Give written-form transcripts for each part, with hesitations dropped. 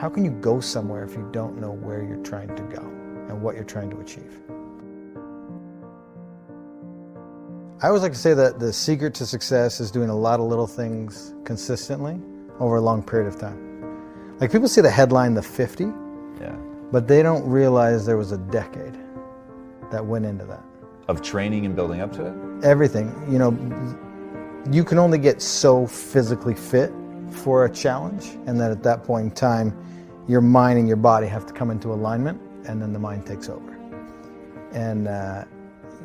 how can you go somewhere if you don't know where you're trying to go and what you're trying to achieve? I always like to say that the secret to success is doing a lot of little things consistently over a long period of time. Like, people see the headline, the 50, Yeah. but they don't realize there was a decade that went into that. Of training and building up to it? Everything. You know, you can only get so physically fit for a challenge, and then at that point in time, your mind and your body have to come into alignment, and then the mind takes over. And,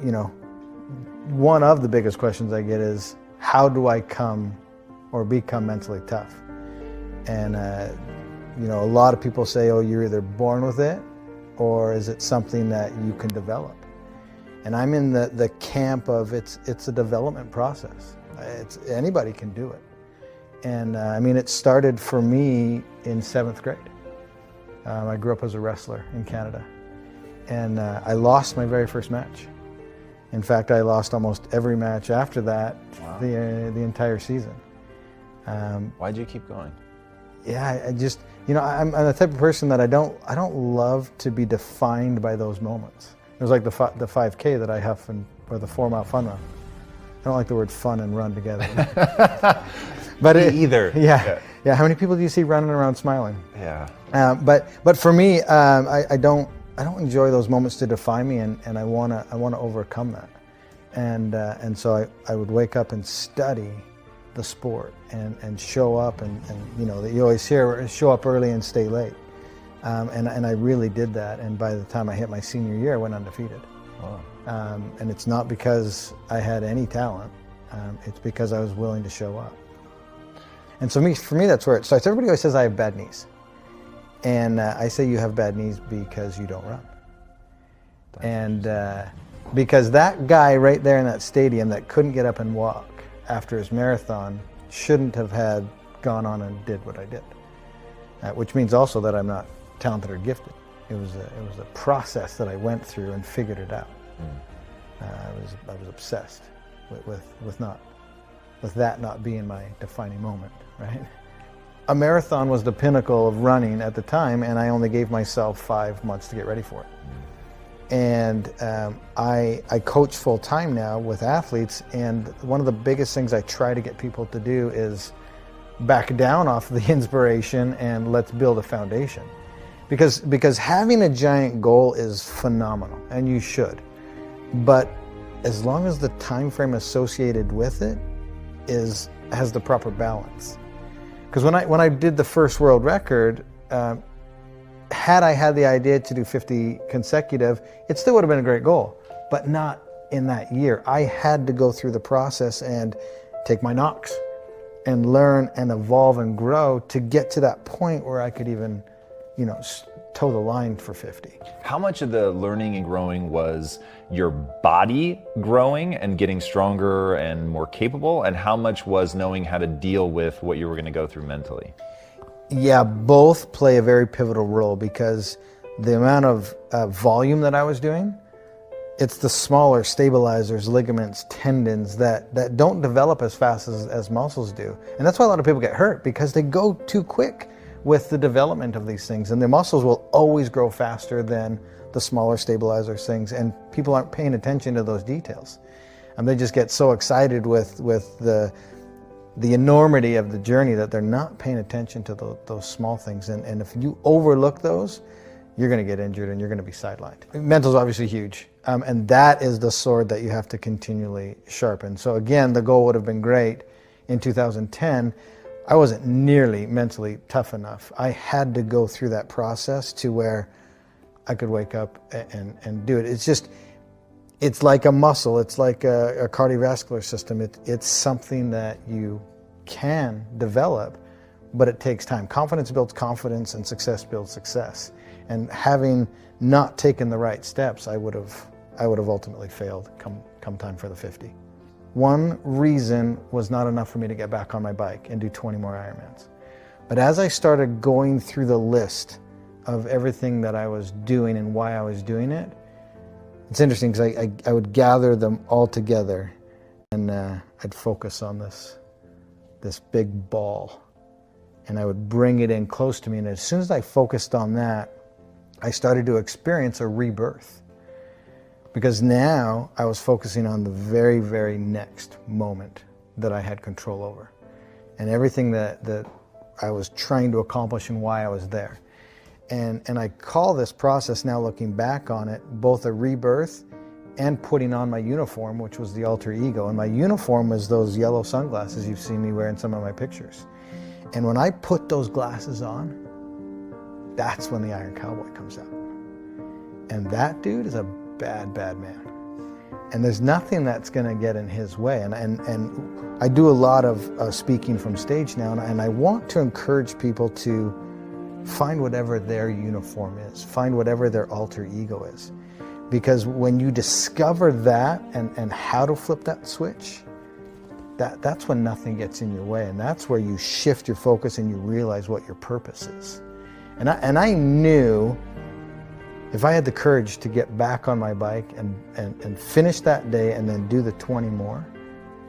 you know, one of the biggest questions I get is, how do I come or become mentally tough? And, you know, a lot of people say, oh, you're either born with it, or is it something that you can develop? And I'm in the camp of it's a development process. Anybody can do it. And I mean, it started for me in 7th grade. I grew up as a wrestler in Canada. And I lost my very first match. In fact, I lost almost every match after that. Wow. the entire season. Why'd you keep going? Yeah, I just, you know, I'm the type of person that I don't love to be defined by those moments. It was like the 5K that I huff, or the 4-mile fun run. I don't like the word fun and run together. But either. Yeah. How many people do you see running around smiling? Yeah. But for me, I don't enjoy those moments to define me, and I wanna overcome that. And so I would wake up and study the sport and show up, and you know, that you always hear, show up early and stay late. And I really did that, and by the time I hit my senior year, I went undefeated. Wow. And it's not because I had any talent, it's because I was willing to show up. And so for me, that's where it starts. Everybody always says I have bad knees. And I say you have bad knees because you don't run. And because that guy right there in that stadium that couldn't get up and walk after his marathon shouldn't have gone on and did what I did. Which means also that I'm not talented or gifted. It was a process that I went through and figured it out. I was obsessed with that not being my defining moment, right? A marathon was the pinnacle of running at the time, and I only gave myself 5 months to get ready for it. And I coach full time now with athletes, and one of the biggest things I try to get people to do is back down off the inspiration and let's build a foundation. Because having a giant goal is phenomenal, and you should. But as long as the time frame associated with it has the proper balance. Because when I did the first world record, had I had the idea to do 50 consecutive, it still would have been a great goal, but not in that year. I had to go through the process and take my knocks and learn and evolve and grow to get to that point where I could even, you know, toe the line for 50. How much of the learning and growing was your body growing and getting stronger and more capable, and how much was knowing how to deal with what you were going to go through mentally? Yeah, both play a very pivotal role, because the amount of volume that I was doing, it's the smaller stabilizers, ligaments, tendons that don't develop as fast as muscles do. And that's why a lot of people get hurt, because they go too quick with the development of these things. And the muscles will always grow faster than the smaller stabilizers things, and people aren't paying attention to those details. And they just get so excited with the enormity of the journey that they're not paying attention to those small things. And if you overlook those, you're going to get injured and you're going to be sidelined. Mental is obviously huge, and that is the sword that you have to continually sharpen. So again, the goal would have been great in 2010. I wasn't nearly mentally tough enough. I had to go through that process to where I could wake up and do it. It's like a muscle. It's like a cardiovascular system. It's something that you can develop, but it takes time. Confidence builds confidence, and success builds success. And having not taken the right steps, I would have ultimately failed come time for the 50. One reason was not enough for me to get back on my bike and do 20 more Ironmans. But as I started going through the list of everything that I was doing and why I was doing it, it's interesting because I would gather them all together, and I'd focus on this big ball. and I would bring it in close to me. And as soon as I focused on that, I started to experience a rebirth. Because now I was focusing on the very, very next moment that I had control over. And everything that I was trying to accomplish and why I was there. And I call this process, now looking back on it, both a rebirth and putting on my uniform, which was the alter ego. And my uniform was those yellow sunglasses you've seen me wear in some of my pictures. And when I put those glasses on, that's when the Iron Cowboy comes out. And that dude is a bad, bad man. And there's nothing that's going to get in his way. And I do a lot of speaking from stage now, and I want to encourage people to find whatever their uniform is, find whatever their alter ego is. Because when you discover that and how to flip that switch, that's when nothing gets in your way. And that's where you shift your focus and you realize what your purpose is. And I knew if I had the courage to get back on my bike and finish that day and then do the 20 more,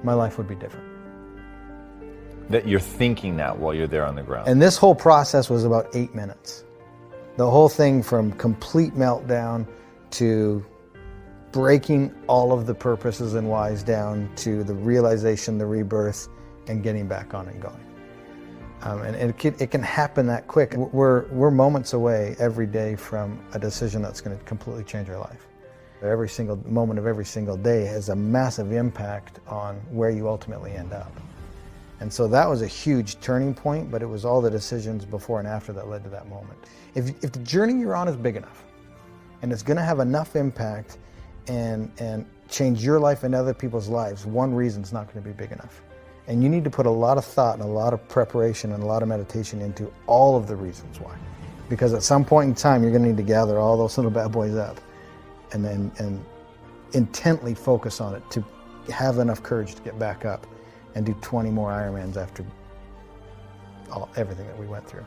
my life would be different. That you're thinking that while you're there on the ground. And this whole process was about 8 minutes. The whole thing from complete meltdown to breaking all of the purposes and whys down to the realization, the rebirth, and getting back on and going. And it can happen that quick. We're moments away every day from a decision that's going to completely change our life. Every single moment of every single day has a massive impact on where you ultimately end up. And so that was a huge turning point, but it was all the decisions before and after that led to that moment. If the journey you're on is big enough, and it's going to have enough impact and change your life and other people's lives, one reason's not going to be big enough. And you need to put a lot of thought and a lot of preparation and a lot of meditation into all of the reasons why. Because at some point in time, you're going to need to gather all those little bad boys up and intently focus on it to have enough courage to get back up and do 20 more Ironmans after everything that we went through.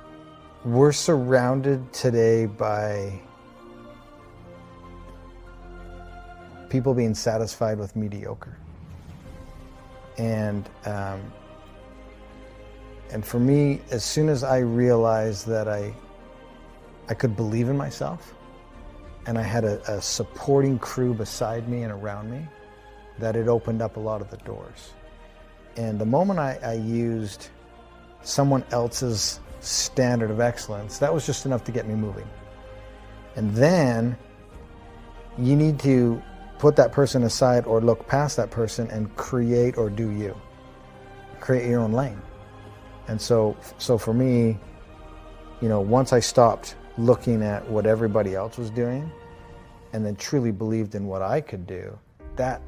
We're surrounded today by people being satisfied with mediocre. And for me, as soon as I realized that I could believe in myself and I had a supporting crew beside me and around me, that it opened up a lot of the doors. And the moment I used someone else's standard of excellence, that was just enough to get me moving. And then you need to put that person aside or look past that person and create or do you. Create your own lane. And so for me, once I stopped looking at what everybody else was doing and then truly believed in what I could do, that,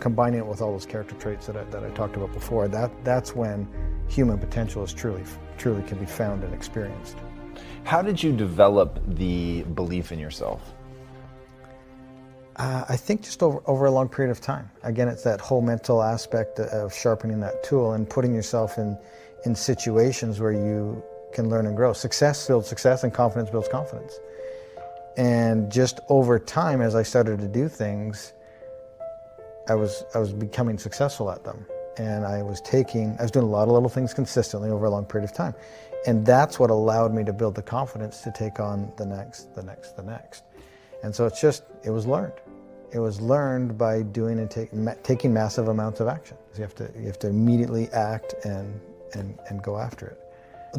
combining it with all those character traits that I talked about before, that's when human potential is truly can be found and experienced. How did you develop the belief in yourself? I think just over a long period of time. Again, it's that whole mental aspect of sharpening that tool and putting yourself in situations where you can learn and grow. Success builds success and confidence builds confidence. And just over time, as I started to do things, I was becoming successful at them. And I was doing a lot of little things consistently over a long period of time. And that's what allowed me to build the confidence to take on the next. And so it was learned. It was learned by doing and taking massive amounts of action. You have to immediately act and go after it.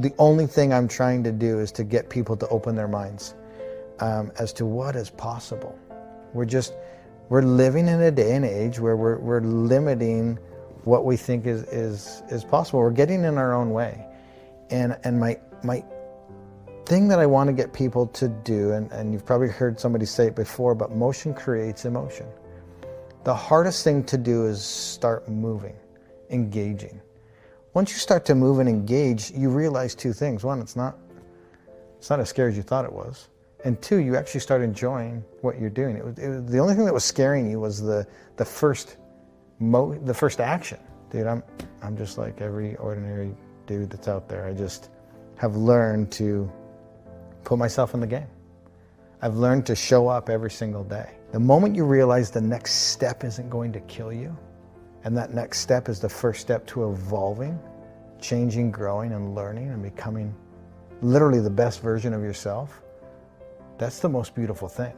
The only thing I'm trying to do is to get people to open their minds as to what is possible. We're living in a day and age where we're limiting what we think is possible. We're getting in our own way. And my thing that I want to get people to do, and you've probably heard somebody say it before, but motion creates emotion. The hardest thing to do is start moving, engaging. Once you start to move and engage, you realize two things. One, it's not as scary as you thought it was. And two, you actually start enjoying what you're doing. It was the only thing that was scaring you was the first action. Dude, I'm just like every ordinary dude that's out there. I just have learned to put myself in the game. I've learned to show up every single day. The moment you realize the next step isn't going to kill you, and that next step is the first step to evolving, changing, growing, and learning and becoming literally the best version of yourself, that's the most beautiful thing.